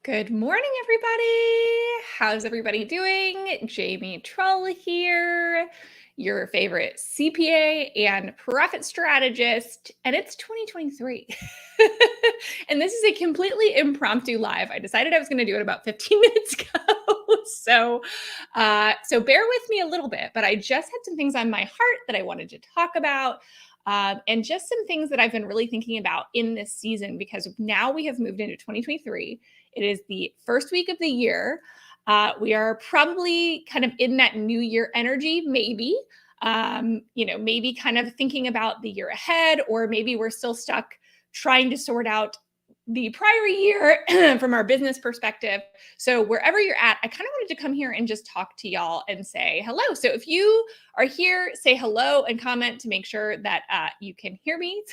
Good morning, everybody. How's everybody doing? Jamie Trull here, your favorite CPA and profit strategist, and it's 2023. And this is a completely impromptu live. I decided I was going to do it about 15 minutes ago. So bear with me a little bit, but I just had some things on my heart that I wanted to talk about. And just some things that I've been really thinking about in this season because now we have moved into 2023. It is the first week of the year. We are probably kind of in that new year energy, maybe. Maybe kind of thinking about the year ahead, or maybe we're still stuck trying to sort out the prior year from our business perspective. So wherever you're at, I kind of wanted to come here and just talk to y'all and say hello. So if you are here, say hello and comment to make sure that you can hear me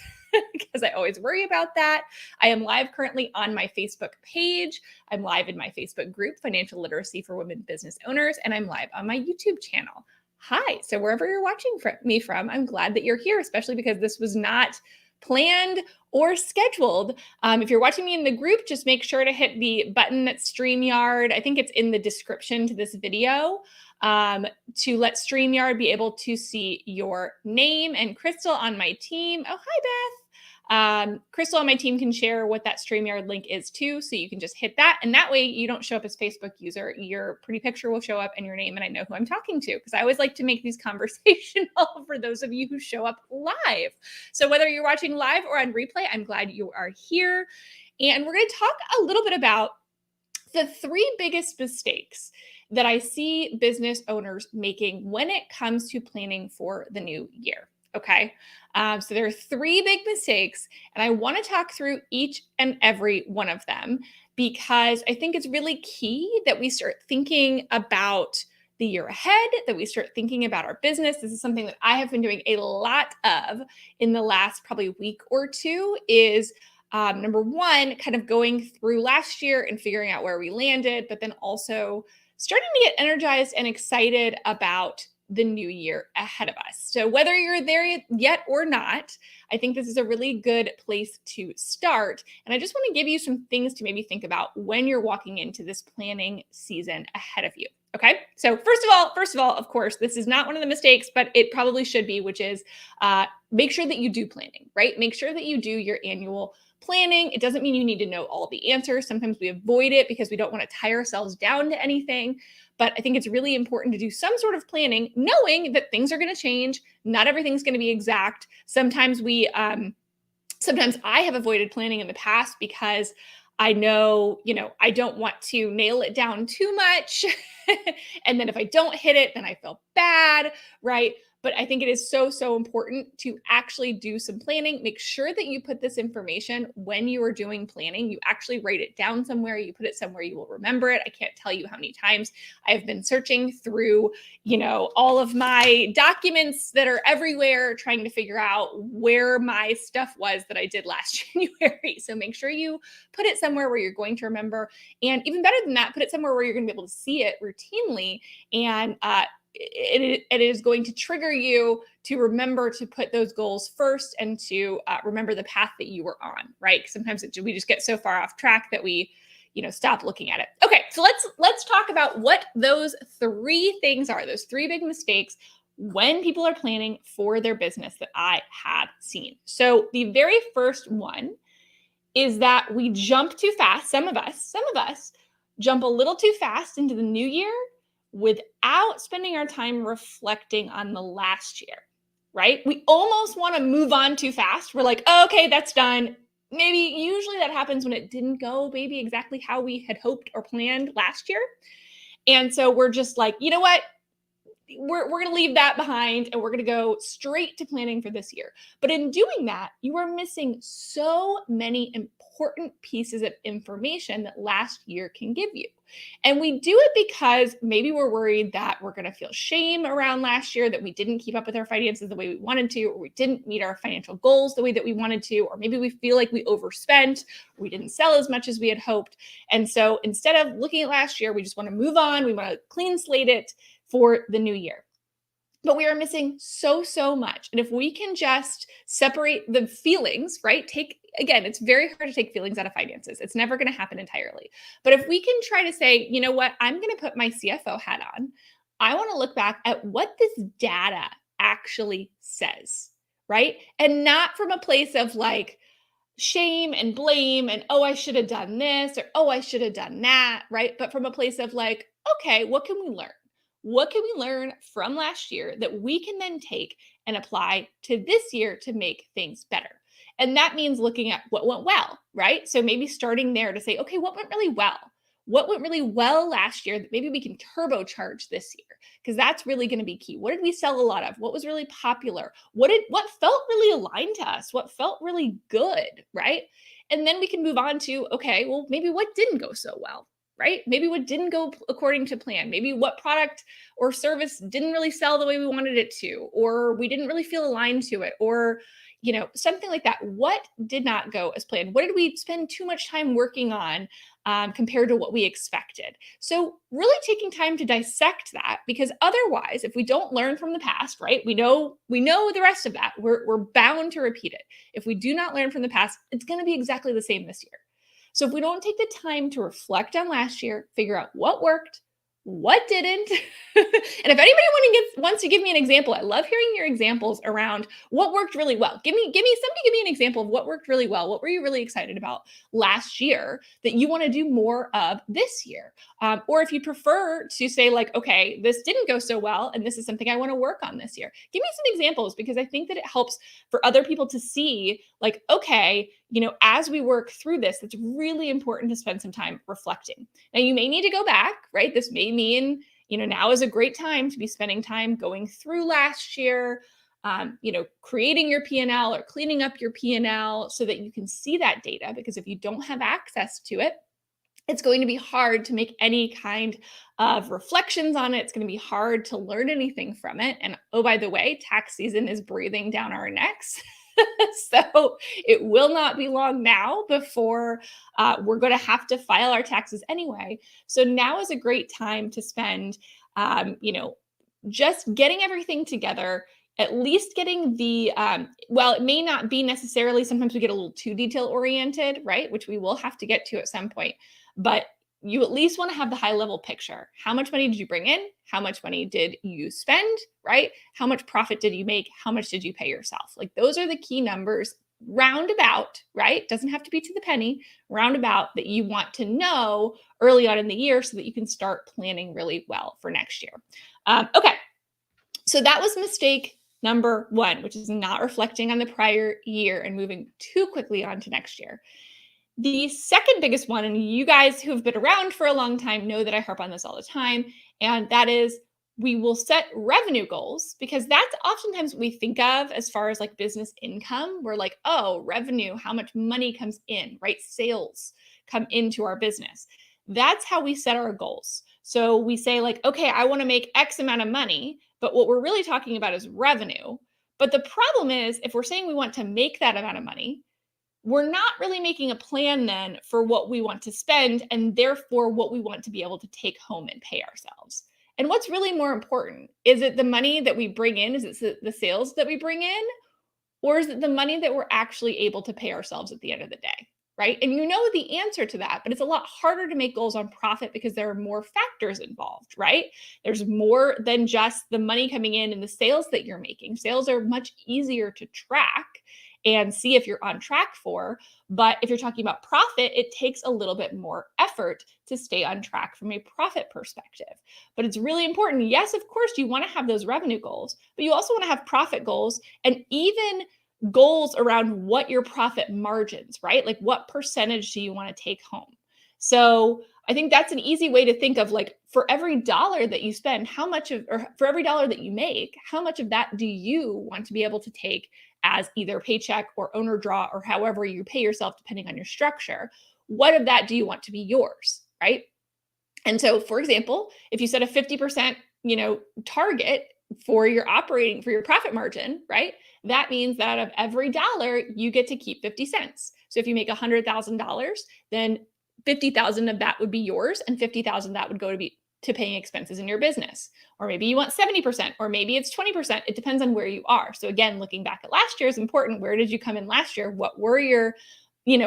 because I always worry about that. I am live currently on my Facebook page. I'm live in my Facebook group, Financial Literacy for Women Business Owners, and I'm live on my YouTube channel. Hi. So wherever you're watching me from, I'm glad that you're here, especially because this was not planned or scheduled. If you're watching me in the group, just make sure to hit the button that's StreamYard. I think it's in the description to this video to let StreamYard be able to see your name. And Crystal on my team. Oh, hi, Beth. Crystal on my team can share what that StreamYard link is too. So you can just hit that. And that way you don't show up as Facebook user. Your pretty picture will show up and your name, and I know who I'm talking to, because I always like to make these conversational for those of you who show up live. So whether you're watching live or on replay, I'm glad you are here. And we're going to talk a little bit about the three biggest mistakes that I see business owners making when it comes to planning for the new year. Okay. So there are three big mistakes, and I want to talk through each and every one of them because I think it's really key that we start thinking about the year ahead, that we start thinking about our business. This is something that I have been doing a lot of in the last probably week or two is number one, kind of going through last year and figuring out where we landed, but then also starting to get energized and excited about the new year ahead of us. So whether you're there yet or not, I think this is a really good place to start. And I just want to give you some things to maybe think about when you're walking into this planning season ahead of you. Okay. So first of all, of course, this is not one of the mistakes, but it probably should be, which is make sure that you do planning, right? Make sure that you do your annual planning. It doesn't mean you need to know all the answers. Sometimes we avoid it because we don't want to tie ourselves down to anything. But I think it's really important to do some sort of planning, knowing that things are going to change. Not everything's going to be exact. Sometimes I have avoided planning in the past because I know, I don't want to nail it down too much. And then if I don't hit it, then I feel bad, right? But I think it is so, so important to actually do some planning. Make sure that you put this information when you are doing planning. You actually write it down somewhere. You put it somewhere you will remember it. I can't tell you how many times I've been searching through, all of my documents that are everywhere, trying to figure out where my stuff was that I did last January. So make sure you put it somewhere where you're going to remember. And even better than that, put it somewhere where you're going to be able to see it routinely. And it is going to trigger you to remember to put those goals first and to remember the path that you were on, right? Sometimes we just get so far off track that we, stop looking at it. Okay, so let's talk about what those three things are, those three big mistakes when people are planning for their business that I have seen. So the very first one is that we jump too fast. Some of us jump a little too fast into the new year without spending our time reflecting on the last year, right? We almost want to move on too fast. We're like, oh, okay, that's done. Usually that happens when it didn't go maybe exactly how we had hoped or planned last year. And so we're just like, you know what? We're going to leave that behind and we're going to go straight to planning for this year. But in doing that, you are missing so many important pieces of information that last year can give you. And we do it because maybe we're worried that we're going to feel shame around last year, that we didn't keep up with our finances the way we wanted to, or we didn't meet our financial goals the way that we wanted to, or maybe we feel like we overspent, or we didn't sell as much as we had hoped. And so instead of looking at last year, we just want to move on. We want to clean slate it for the new year. but we are missing so much. And if we can just separate the feelings, right? Again, it's very hard to take feelings out of finances. It's never going to happen entirely. But if we can try to say, you know what, I'm going to put my CFO hat on. I want to look back at what this data actually says, right? And not from a place of like shame and blame and, oh, I should have done this or, oh, I should have done that, right? But from a place of like, okay, what can we learn? What can we learn from last year that we can then take and apply to this year to make things better? And that means looking at what went well, right? So maybe starting there to say, okay, what went really well? What went really well last year that maybe we can turbocharge this year? Because that's really going to be key. What did we sell a lot of? What was really popular? What felt really aligned to us? What felt really good, right? And then we can move on to, okay, well, maybe what didn't go so well, right? Maybe what didn't go according to plan. Maybe what product or service didn't really sell the way we wanted it to, or we didn't really feel aligned to it, or something like that. What did not go as planned? What did we spend too much time working on compared to what we expected? So really taking time to dissect that, because otherwise, if we don't learn from the past, right, we know the rest of that. We're bound to repeat it. If we do not learn from the past, it's going to be exactly the same this year. So if we don't take the time to reflect on last year, figure out what worked, what didn't, and if anybody wants to give me an example, I love hearing your examples around what worked really well. Give me an example of what worked really well. What were you really excited about last year that you want to do more of this year? Or if you prefer to say like, okay, this didn't go so well, and this is something I want to work on this year. Give me some examples, because I think that it helps for other people to see like, okay, as we work through this, it's really important to spend some time reflecting. Now, you may need to go back, right? This may mean, now is a great time to be spending time going through last year, creating your P&L or cleaning up your P&L so that you can see that data. Because if you don't have access to it, it's going to be hard to make any kind of reflections on it. It's going to be hard to learn anything from it. And oh, by the way, tax season is breathing down our necks. So it will not be long now before we're going to have to file our taxes anyway. So now is a great time to spend, just getting everything together, at least getting the, well, it may not be necessarily, sometimes we get a little too detail oriented, right? Which we will have to get to at some point, but you at least want to have the high level picture. How much money did you bring in? How much money did you spend, right? How much profit did you make? How much did you pay yourself? Like those are the key numbers roundabout, right? Doesn't have to be to the penny, roundabout, that you want to know early on in the year so that you can start planning really well for next year. Okay. So that was mistake number one, which is not reflecting on the prior year and moving too quickly on to next year. The second biggest one, and you guys who have been around for a long time know that I harp on this all the time, and that is we will set revenue goals, because that's oftentimes what we think of as far as like business income. We're like, oh, revenue, how much money comes in, right? Sales come into our business. That's how we set our goals. So we say like, okay, I want to make X amount of money, but what we're really talking about is revenue. But the problem is, if we're saying we want to make that amount of money, we're not really making a plan then for what we want to spend, and therefore what we want to be able to take home and pay ourselves. And what's really more important? Is it the money that we bring in? Is it the sales that we bring in? Or is it the money that we're actually able to pay ourselves at the end of the day? Right? And you know the answer to that, but it's a lot harder to make goals on profit because there are more factors involved, right? There's more than just the money coming in and the sales that you're making. Sales are much easier to track and see if you're on track for. But if you're talking about profit, it takes a little bit more effort to stay on track from a profit perspective. But it's really important. Yes, of course, you want to have those revenue goals, but you also want to have profit goals, and even goals around what your profit margins, right? Like what percentage do you want to take home? So I think that's an easy way to think of like, for every dollar that you spend, or for every dollar that you make, how much of that do you want to be able to take as either paycheck or owner draw, or however you pay yourself, depending on your structure? What of that do you want to be yours, right? And so, for example, if you set a 50%, target for your profit margin, right? That means that out of every dollar, you get to keep 50 cents. So if you make $100,000, then 50,000 of that would be yours, and 50,000 that would go to be to paying expenses in your business. Or maybe you want 70%, or maybe it's 20%. It depends on where you are. So again, looking back at last year is important. Where did you come in last year? What were your,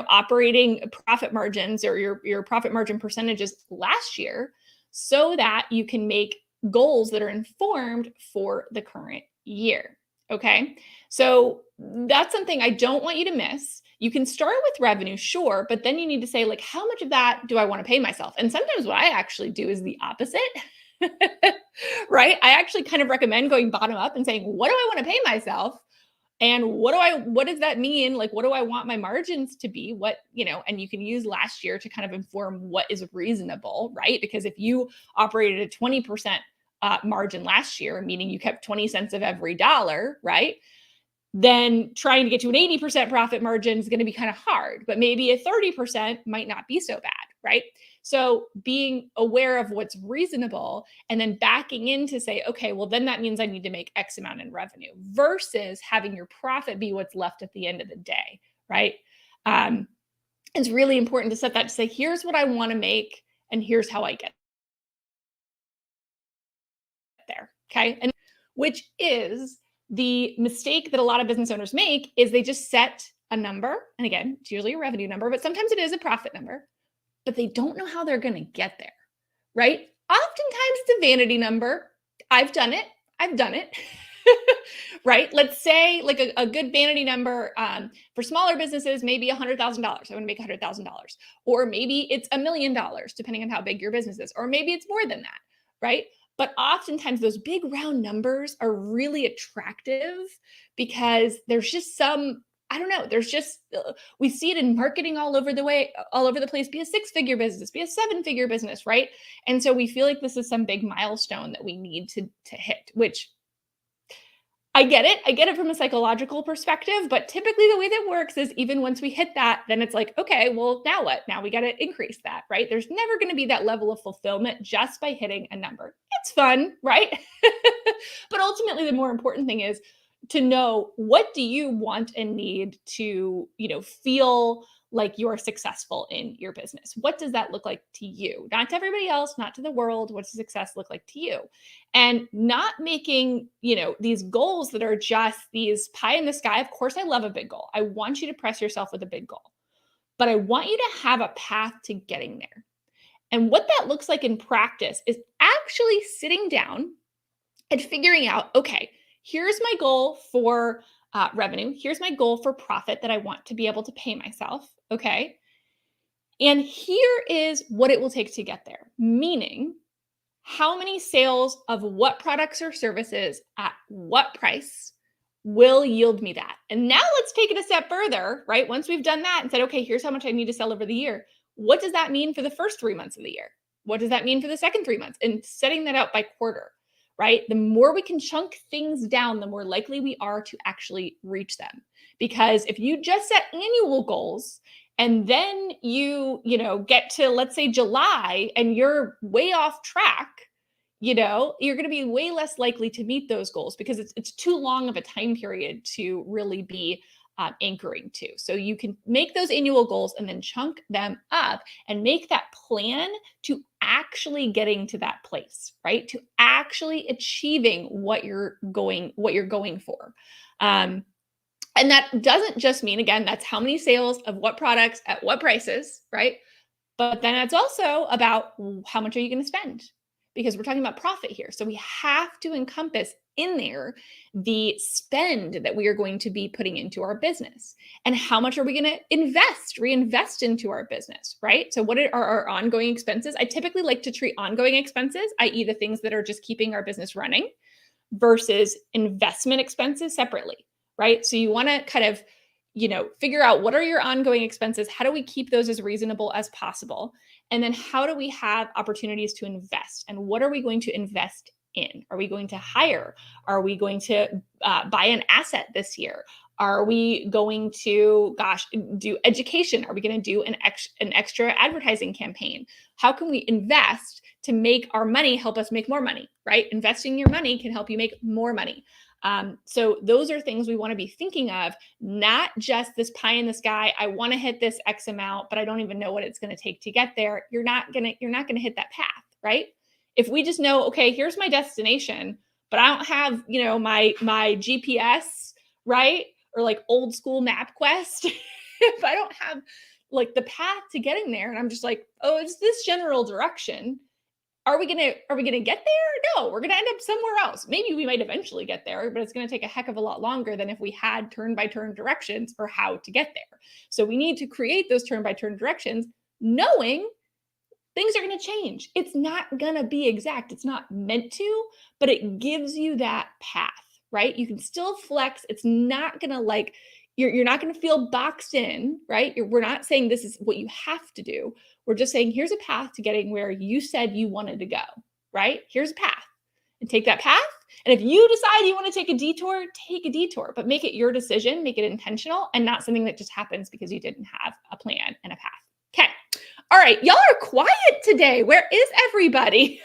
operating profit margins or your profit margin percentages last year, so that you can make goals that are informed for the current year. Okay. So that's something I don't want you to miss. You can start with revenue, sure, but then you need to say, like, how much of that do I want to pay myself? And sometimes what I actually do is the opposite. Right? I actually kind of recommend going bottom up and saying, what do I want to pay myself? And what does that mean? Like, what do I want my margins to be? And you can use last year to kind of inform what is reasonable, right? Because if you operated a 20% margin last year, meaning you kept 20 cents of every dollar, right? Then trying to get to an 80% profit margin is going to be kind of hard, but maybe a 30% might not be so bad, right? So being aware of what's reasonable and then backing in to say, okay, well, then that means I need to make X amount in revenue versus having your profit be what's left at the end of the day, right? It's really important to set that, to say, here's what I want to make and here's how I get there, okay? And which is the mistake that a lot of business owners make, is they just set a number. And again, it's usually a revenue number, but sometimes it is a profit number, but they don't know how they're going to get there, right? Oftentimes it's a vanity number. I've done it. Right? Let's say like a good vanity number for smaller businesses, maybe $100,000. I want to make $100,000. Or maybe it's $1 million, depending on how big your business is. Or maybe it's more than that, right? But oftentimes those big round numbers are really attractive because there's just some, I don't know, there's just, we see it in marketing all over the place, be a 6-figure business, be a 7-figure business, right? And so we feel like this is some big milestone that we need to hit, which I get it. I get it from a psychological perspective, but typically the way that works is, even once we hit that, then it's like, okay, well, now what? Now we got to increase that, right? There's never going to be that level of fulfillment just by hitting a number. It's fun, right? But ultimately, the more important thing is to know, what do you want and need to, feel like you're successful in your business? What does that look like to you? Not to everybody else, not to the world. What does success look like to you? And not making, these goals that are just these pie in the sky. Of course, I love a big goal. I want you to press yourself with a big goal, but I want you to have a path to getting there. And what that looks like in practice is actually sitting down and figuring out, okay, here's my goal for revenue. Here's my goal for profit that I want to be able to pay myself. Okay. And here is what it will take to get there. Meaning, how many sales of what products or services at what price will yield me that? And now let's take it a step further, right? Once we've done that and said, okay, here's how much I need to sell over the year. What does that mean for the first 3 months of the year? What does that mean for the second 3 months? And setting that out by quarter, right? The more we can chunk things down, the more likely we are to actually reach them. Because if you just set annual goals and then you get to, let's say, July, and you're way off track, you're going to be way less likely to meet those goals, because it's too long of a time period to really be anchoring to. So you can make those annual goals and then chunk them up and make that plan to actually getting to that place, right? To actually achieving what you're going for. And that doesn't just mean, again, that's how many sales of what products at what prices, right? But then it's also about, how much are you going to spend? Because we're talking about profit here. So we have to encompass in there the spend that we are going to be putting into our business. And how much are we going to reinvest into our business, right? So what are our ongoing expenses? I typically like to treat ongoing expenses, i.e. the things that are just keeping our business running, versus investment expenses separately, right? So you want to kind of, figure out, what are your ongoing expenses? How do we keep those as reasonable as possible? And then how do we have opportunities to invest? And what are we going to invest in? Are we going to hire? Are we going to buy an asset this year? Are we going to, do education? Are we going to do an extra advertising campaign? How can we invest to make our money help us make more money, right? Investing your money can help you make more money. So those are things we want to be thinking of, not just this pie in the sky. I want to hit this X amount, but I don't even know what it's going to take to get there. You're not going to hit that path, right? If we just know, okay, here's my destination, but I don't have, my GPS, right? Or like old school MapQuest. If I don't have like the path to getting there and I'm just like, oh, it's this general direction, are we gonna get there? No, we're gonna end up somewhere else. Maybe we might eventually get there, but it's gonna take a heck of a lot longer than if we had turn by turn directions for how to get there. So we need to create those turn by turn directions, knowing things are gonna change. It's not gonna be exact. It's not meant to, but it gives you that path, right? You can still flex. It's not gonna like you're not going to feel boxed in, right? We're not saying this is what you have to do. We're just saying here's a path to getting where you said you wanted to go, right? Here's a path, and take that path. And if you decide you want to take a detour, but make it your decision, make it intentional, and not something that just happens because you didn't have a plan and a path. Okay. All right. Y'all are quiet today. Where is everybody?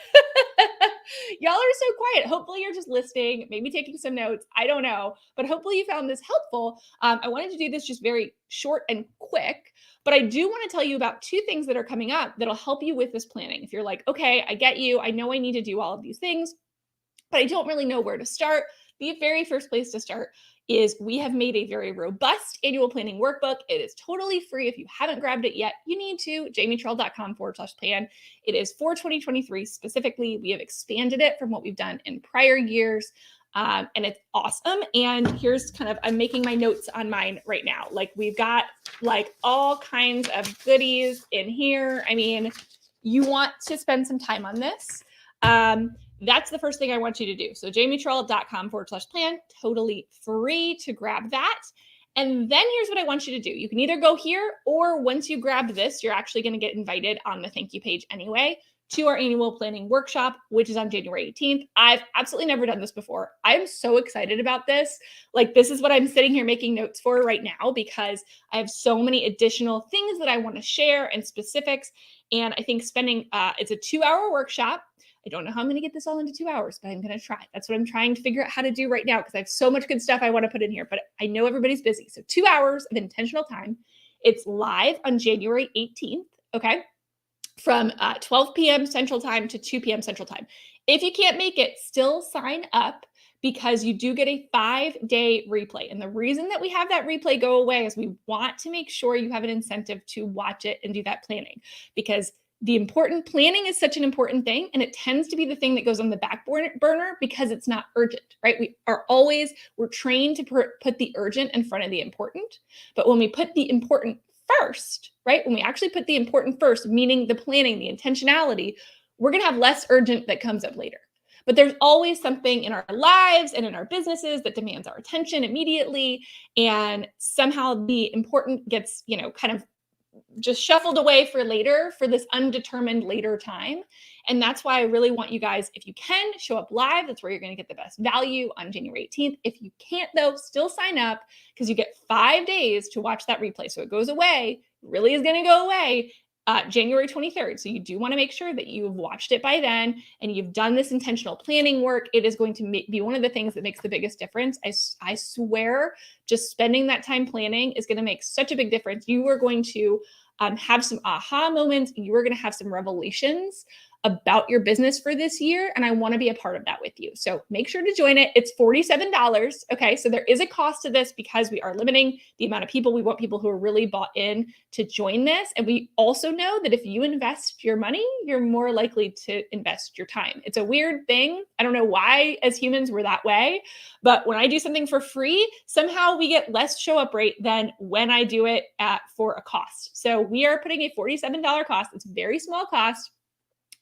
Y'all are so quiet. Hopefully you're just listening, maybe taking some notes. I don't know, but hopefully you found this helpful. I wanted to do this just very short and quick, but I do want to tell you about two things that are coming up that'll help you with this planning. If you're like, okay, I get you. I know I need to do all of these things, but I don't really know where to start. The very first place to start is we have made a very robust annual planning workbook. It is totally free. If you haven't grabbed it yet, you need to, jamietrell.com/plan. It is for 2023 specifically. We have expanded it from what we've done in prior years. And it's awesome. And here's I'm making my notes on mine right now. Like we've got like all kinds of goodies in here. I mean, you want to spend some time on this. That's the first thing I want you to do. So jamietrell.com/plan, totally free to grab that. And then here's what I want you to do. You can either go here, or once you grab this, you're actually going to get invited on the thank you page anyway to our annual planning workshop, which is on January 18th. I've absolutely never done this before. I'm so excited about this. Like this is what I'm sitting here making notes for right now, because I have so many additional things that I want to share and specifics. And I think it's a 2-hour workshop. I don't know how I'm going to get this all into 2 hours, but I'm going to try. That's what I'm trying to figure out how to do right now, because I have so much good stuff I want to put in here, but I know everybody's busy. So 2 hours of intentional time. It's live on January 18th. Okay. From 12 p.m. Central Time to 2 p.m. Central Time. If you can't make it, still sign up, because you do get a 5-day replay. And the reason that we have that replay go away is we want to make sure you have an incentive to watch it and do that planning, because planning is such an important thing, and it tends to be the thing that goes on the back burner because it's not urgent, right? We're trained to put the urgent in front of the important. But when we put the important first, right? When we actually put the important first, meaning the planning, the intentionality, we're going to have less urgent that comes up later. But there's always something in our lives and in our businesses that demands our attention immediately. And somehow the important gets, kind of just shuffled away for later, for this undetermined later time. And that's why I really want you guys, if you can, show up live. That's where you're going to get the best value on January 18th. If you can't, though, still sign up, because you get 5 days to watch that replay. So it goes away, really is going to go away January 23rd. So you do want to make sure that you've watched it by then and you've done this intentional planning work. It is going to be one of the things that makes the biggest difference. I swear, just spending that time planning is going to make such a big difference. You are going to have some aha moments. You are going to have some revelations about your business for this year. And I want to be a part of that with you. So make sure to join it. It's $47. Okay. So there is a cost to this because we are limiting the amount of people. We want people who are really bought in to join this. And we also know that if you invest your money, you're more likely to invest your time. It's a weird thing. I don't know why as humans we're that way, but when I do something for free, somehow we get less show up rate than when I do it for a cost. So we are putting a $47 cost. It's a very small cost,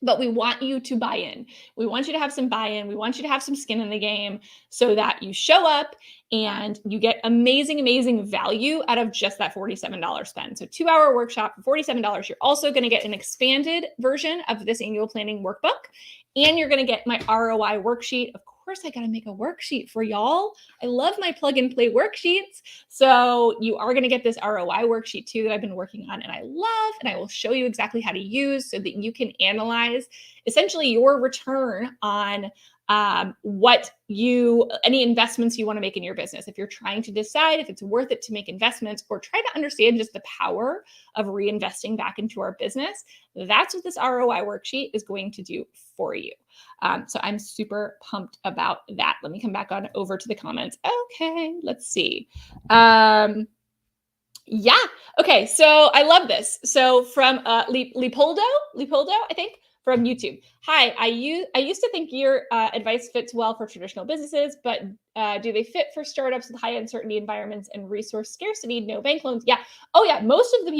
but we want you to buy in. We want you to have some buy-in. We want you to have some skin in the game so that you show up and you get amazing, amazing value out of just that $47 spend. So 2-hour workshop for $47. You're also going to get an expanded version of this annual planning workbook, and you're going to get my ROI worksheet. Of course, I got to make a worksheet for y'all. I love my plug and play worksheets. So you are going to get this ROI worksheet too that I've been working on and I love, and I will show you exactly how to use so that you can analyze essentially your return on any investments you want to make in your business. If you're trying to decide if it's worth it to make investments or try to understand just the power of reinvesting back into our business, that's what this ROI worksheet is going to do for you. So I'm super pumped about that. Let me come back on over to the comments. Okay, let's see. Yeah. Okay. So I love this. So from Leopoldo, I think, from YouTube. Hi, I used to think your advice fits well for traditional businesses, but do they fit for startups with high uncertainty environments and resource scarcity? No bank loans. Yeah. Oh yeah. Most of the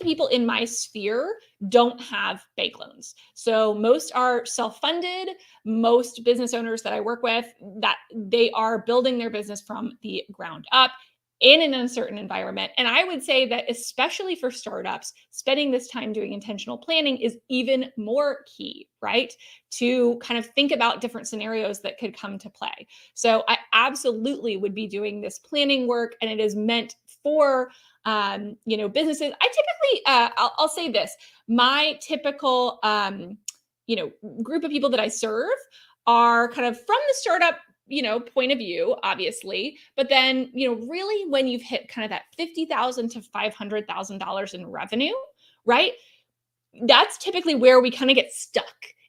people in my sphere don't have bank loans. So most are self-funded. Most business owners that I work with, that they are building their business from the ground up in an uncertain environment. And I would say that especially for startups, spending this time doing intentional planning is even more key, right? To kind of think about different scenarios that could come to play. So I absolutely would be doing this planning work, and it is meant for businesses. I typically, I'll say this: my typical, group of people that I serve are kind of from the startup point of view, obviously, but then, really when you've hit kind of that $50,000 to $500,000 in revenue, right? That's typically where we kind of get stuck,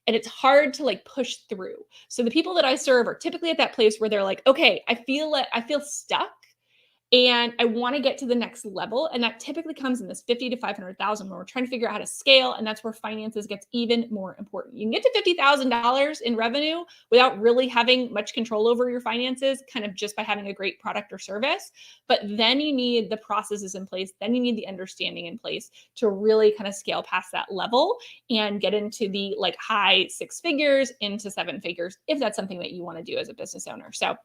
and it's hard to like push through. So the people that I serve are typically at that place where they're like, okay, I feel stuck and I want to get to the next level. And that typically comes in this 50 to 500,000 when we're trying to figure out how to scale. And that's where finances gets even more important. You can get to $50,000 in revenue without really having much control over your finances, kind of just by having a great product or service. But then you need the processes in place. Then you need the understanding in place to really kind of scale past that level and get into the like high six figures into seven figures, if that's something that you want to do as a business owner. So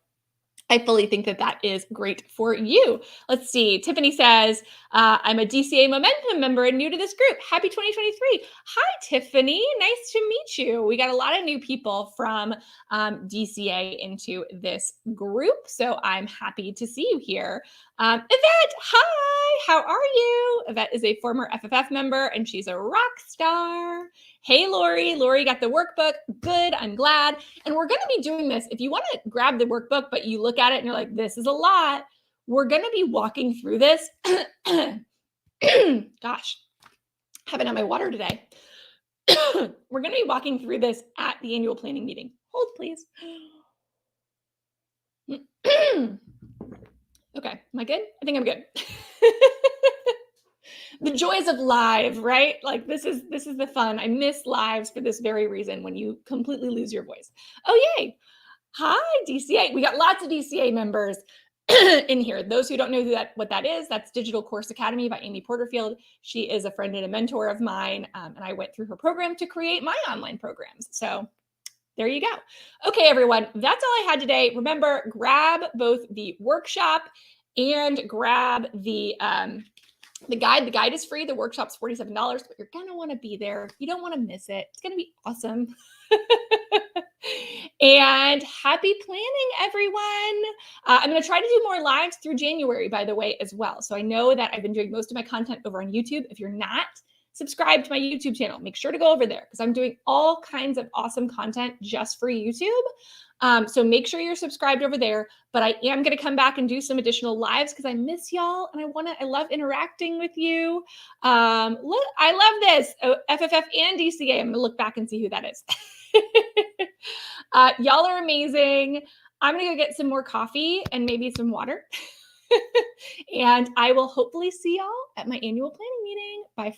I fully think that that is great for you. Let's see. Tiffany says, I'm a DCA Momentum member and new to this group. Happy 2023. Hi, Tiffany. Nice to meet you. We got a lot of new people from DCA into this group. So I'm happy to see you here. Yvette, hi. How are you? Yvette is a former FFF member and she's a rock star. Hey, Lori. Lori got the workbook. Good. I'm glad. And we're going to be doing this. If you want to grab the workbook, but you look at it and you're like, this is a lot, we're going to be walking through this. Gosh, haven't had my water today. We're going to be walking through this at the annual planning meeting. Hold, please. Okay. Am I good? I think I'm good. The joys of live, right? Like this is the fun. I miss lives for this very reason, when you completely lose your voice. Oh, yay. Hi, DCA. We got lots of DCA members in here. Those who don't know what that is, that's Digital Course Academy by Amy Porterfield. She is a friend and a mentor of mine, and I went through her program to create my online programs. So there you go. Okay, everyone, that's all I had today. Remember, grab both the workshop and grab the guide. The guide is free. The workshop's $47, but you're going to want to be there. You don't want to miss it. It's going to be awesome. And happy planning, everyone. I'm going to try to do more lives through January, by the way, as well. So I know that I've been doing most of my content over on YouTube. If you're not subscribed to my YouTube channel, make sure to go over there because I'm doing all kinds of awesome content just for YouTube. So make sure you're subscribed over there, but I am going to come back and do some additional lives because I miss y'all and I love interacting with you. Look, I love this. Oh, FFF and DCA. I'm going to look back and see who that is. Y'all are amazing. I'm going to go get some more coffee and maybe some water. And I will hopefully see y'all at my annual planning meeting. Bye for